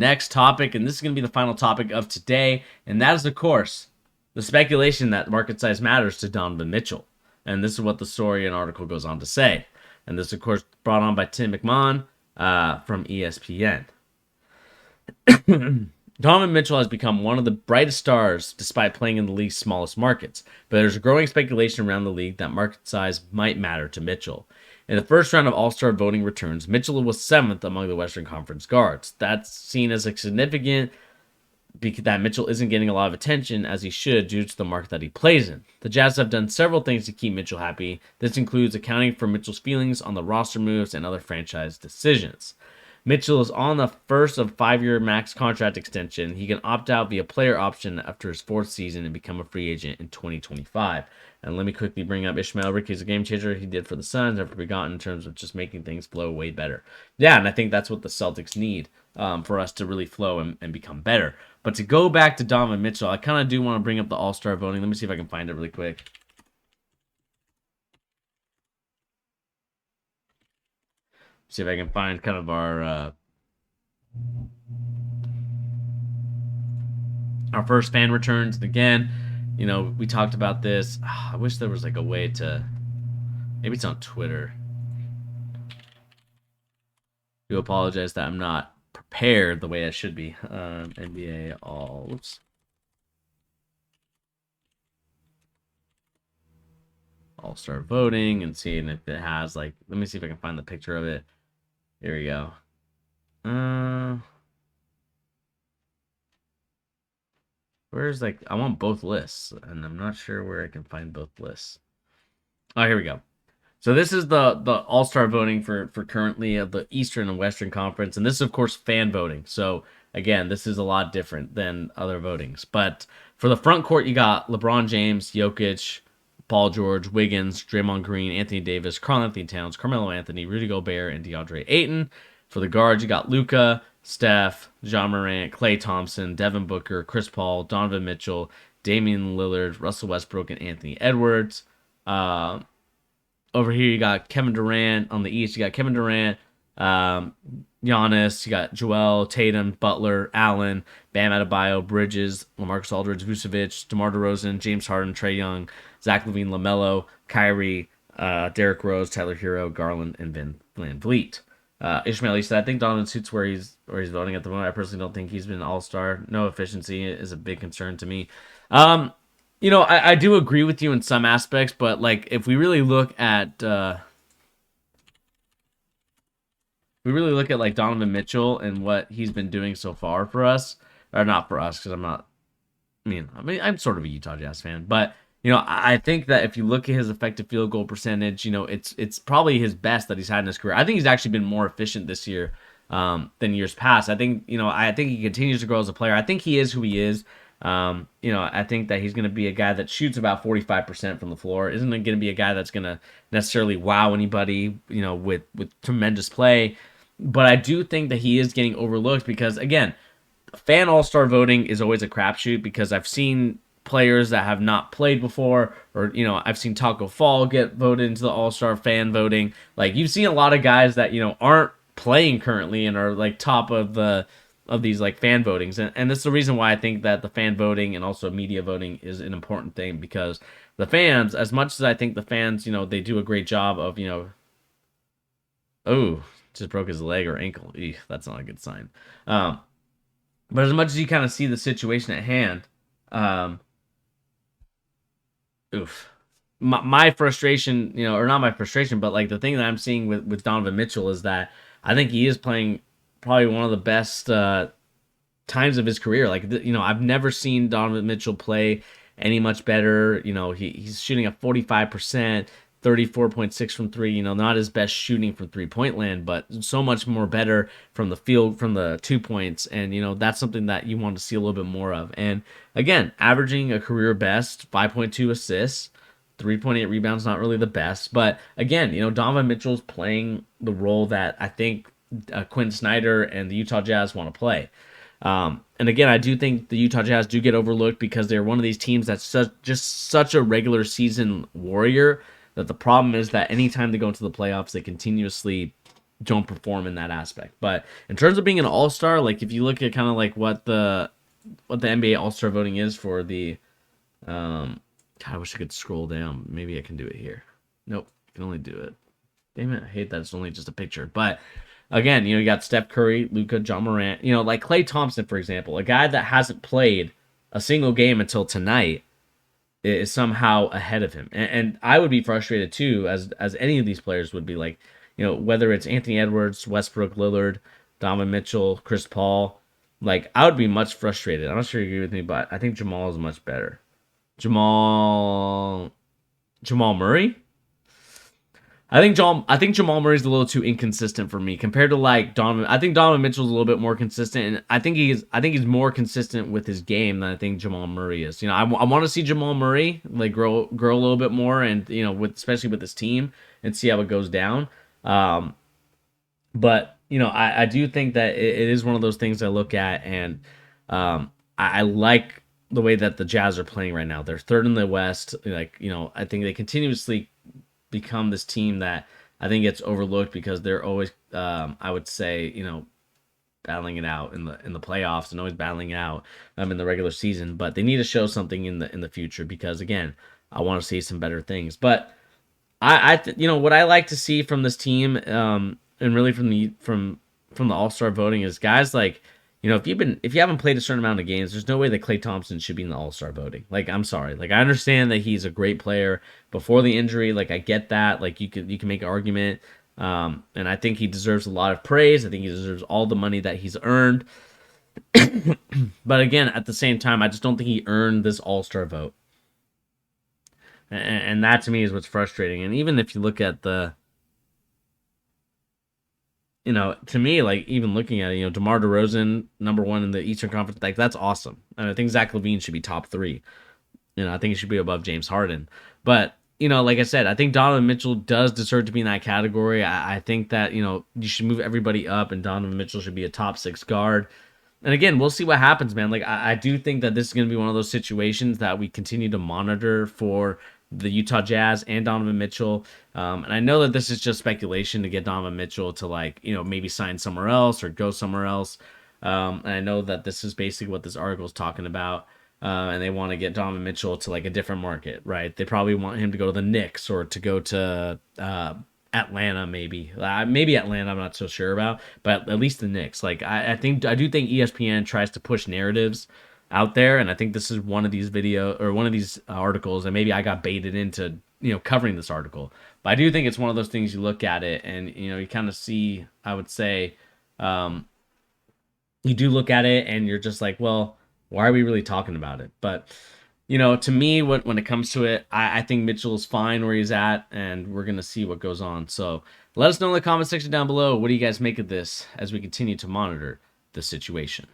Next topic, and this is going to be the final topic of today, and that is, of course, the speculation that market size matters to Donovan Mitchell. And this is what the story and article goes on to say. And this, of course, brought on by Tim McMahon from ESPN. Donovan Mitchell has become one of the brightest stars despite playing in the league's smallest markets, but there's a growing speculation around the league that market size might matter to Mitchell. In the first round of All-Star voting returns, Mitchell was 7th among the Western Conference guards. That's seen as a significant because that Mitchell isn't getting a lot of attention as he should due to the market that he plays in. The Jazz have done several things to keep Mitchell happy. This includes accounting for Mitchell's feelings on the roster moves and other franchise decisions. Mitchell is on the first of 5-year max contract extension. He can opt out via player option after his 4th season and become a free agent in 2025. And let me quickly bring up Ishmael Ricky's a game changer he did for the Suns, never forgotten in terms of just making things flow way better. Yeah, and I think that's what the Celtics need for us to really flow and become better. But to go back to Donovan Mitchell, I kind of do want to bring up the All-Star voting. Let me see if I can find it really quick. See if I can find kind of our first fan returns. And again, you know, we talked about this. I wish there was like a way to, maybe it's on Twitter. I do apologize that I'm not prepared the way I should be. NBA All-Star voting and seeing if it has like, let me see if I can find the picture of it. Here we go. Where's like, I want both lists and I'm not sure where I can find both lists. Oh, here we go. So this is the All-Star voting for currently of the Eastern and Western Conference. And this is, of course, fan voting. So, again, this is a lot different than other votings. But for the front court, you got LeBron James, Jokic, Paul George, Wiggins, Draymond Green, Anthony Davis, Karl-Anthony Towns, Carmelo Anthony, Rudy Gobert, and DeAndre Ayton. For the guards, you got Luka, Steph, John Morant, Klay Thompson, Devin Booker, Chris Paul, Donovan Mitchell, Damian Lillard, Russell Westbrook, and Anthony Edwards. Over here, you got Kevin Durant. On the East, you got Kevin Durant, Giannis. You got Joel, Tatum, Butler, Allen, Bam Adebayo, Bridges, LaMarcus Aldridge, Vucevic, DeMar DeRozan, James Harden, Trae Young, Zach LaVine, LaMelo, Kyrie, Derrick Rose, Tyler Hero, Garland, and Van Vliet. Ishmael, you said, I think Donovan suits where he's voting at the moment. I personally don't think he's been an all-star. No efficiency is a big concern to me. You know, I do agree with you in some aspects, but like if we really look at like Donovan Mitchell and what he's been doing so far for us, or not for us, because I'm sort of a Utah Jazz fan, but you know, I think that if you look at his effective field goal percentage, you know, it's probably his best that he's had in his career. I think he's actually been more efficient this year than years past. I think he continues to grow as a player. I think he is who he is. You know, I think that he's going to be a guy that shoots about 45% from the floor. Isn't going to be a guy that's going to necessarily wow anybody, you know, with tremendous play. But I do think that he is getting overlooked because, again, fan all-star voting is always a crapshoot because I've seen players that have not played before, or, you know, I've seen Taco Fall get voted into the all-star fan voting. Like, you've seen a lot of guys that, you know, aren't playing currently and are, like, top of these like fan votings, and that's the reason why I think that the fan voting and also media voting is an important thing, because the fans, as much as I think the fans, you know, they do a great job of, you know, oh, just broke his leg or ankle. Eek, that's not a good sign. But as much as you kind of see the situation at hand, my frustration, you know, or not my frustration, but like the thing that I'm seeing with Donovan Mitchell is that I think he is playing probably one of the best times of his career. Like, you know, I've never seen Donovan Mitchell play any much better. You know, he's shooting at 45%, 34.6 from three. You know, not his best shooting from three-point land, but so much more better from the field, from the 2 points. And, you know, that's something that you want to see a little bit more of. And, again, averaging a career best, 5.2 assists, 3.8 rebounds, not really the best. But, again, you know, Donovan Mitchell's playing the role that I think Quinn Snyder and the Utah Jazz want to play. And again, I do think the Utah Jazz do get overlooked because they're one of these teams that's just such a regular season warrior that the problem is that anytime they go into the playoffs, they continuously don't perform in that aspect. But in terms of being an all-star, like if you look at kind of like what the NBA all-star voting is for the God, I wish I could scroll down. Maybe I can do it here. Nope, I can only do it. Damn it, I hate that it's only just a picture. But again, you got Steph Curry, Luka, John Morant, like Klay Thompson, for example, a guy that hasn't played a single game until tonight is somehow ahead of him. And I would be frustrated too, as any of these players would be, like, whether it's Anthony Edwards, Westbrook, Lillard, Donovan Mitchell, Chris Paul, like I would be much frustrated. I'm not sure you agree with me, but I think Jamal is much better. Jamal Murray? I think Jamal Murray's a little too inconsistent for me compared to like Donovan. I think Donovan Mitchell's a little bit more consistent, and I think he's more consistent with his game than I think Jamal Murray is. I want to see Jamal Murray like grow a little bit more, and especially with his team, and see how it goes down. But I do think that it is one of those things I look at, and I like the way that the Jazz are playing right now. They're third in the West. Like, I think they continuously become this team that I think gets overlooked because they're always, I would say, battling it out in the playoffs and always battling it out in the regular season. But they need to show something in the future because, again, I want to see some better things. But what I like to see from this team, and really from the All-Star voting, is guys like, if you haven't played a certain amount of games, there's no way that Klay Thompson should be in the All-Star voting. Like, I'm sorry. Like, I understand that he's a great player before the injury. Like, I get that. Like, you can make an argument. And I think he deserves a lot of praise. I think he deserves all the money that he's earned. But again, at the same time, I just don't think he earned this All-Star vote. And that to me is what's frustrating. And even if you look at to me, like, even looking at it, DeMar DeRozan, number one in the Eastern Conference, like, that's awesome. And I think Zach LaVine should be top 3. I think he should be above James Harden. But, like I said, I think Donovan Mitchell does deserve to be in that category. I think that, you should move everybody up, and Donovan Mitchell should be a top 6 guard. And again, we'll see what happens, man. Like, I do think that this is going to be one of those situations that we continue to monitor for the Utah Jazz and Donovan Mitchell. And I know that this is just speculation to get Donovan Mitchell to, like, maybe sign somewhere else or go somewhere else. And I know that this is basically what this article is talking about. And they want to get Donovan Mitchell to, like, a different market, right? They probably want him to go to the Knicks or to go to Atlanta, maybe. Maybe Atlanta, I'm not so sure about, but at least the Knicks. Like, I do think ESPN tries to push narratives out there, and I think this is one of these articles, and maybe I got baited into covering this article. But I do think it's one of those things you look at it and you kind of see, I would say, you do look at it and you're just like, well, why are we really talking about it? But to me, when it comes to it, I think Mitchell is fine where he's at, and we're gonna see what goes on. So let us know in the comment section down below, what do you guys make of this as we continue to monitor the situation.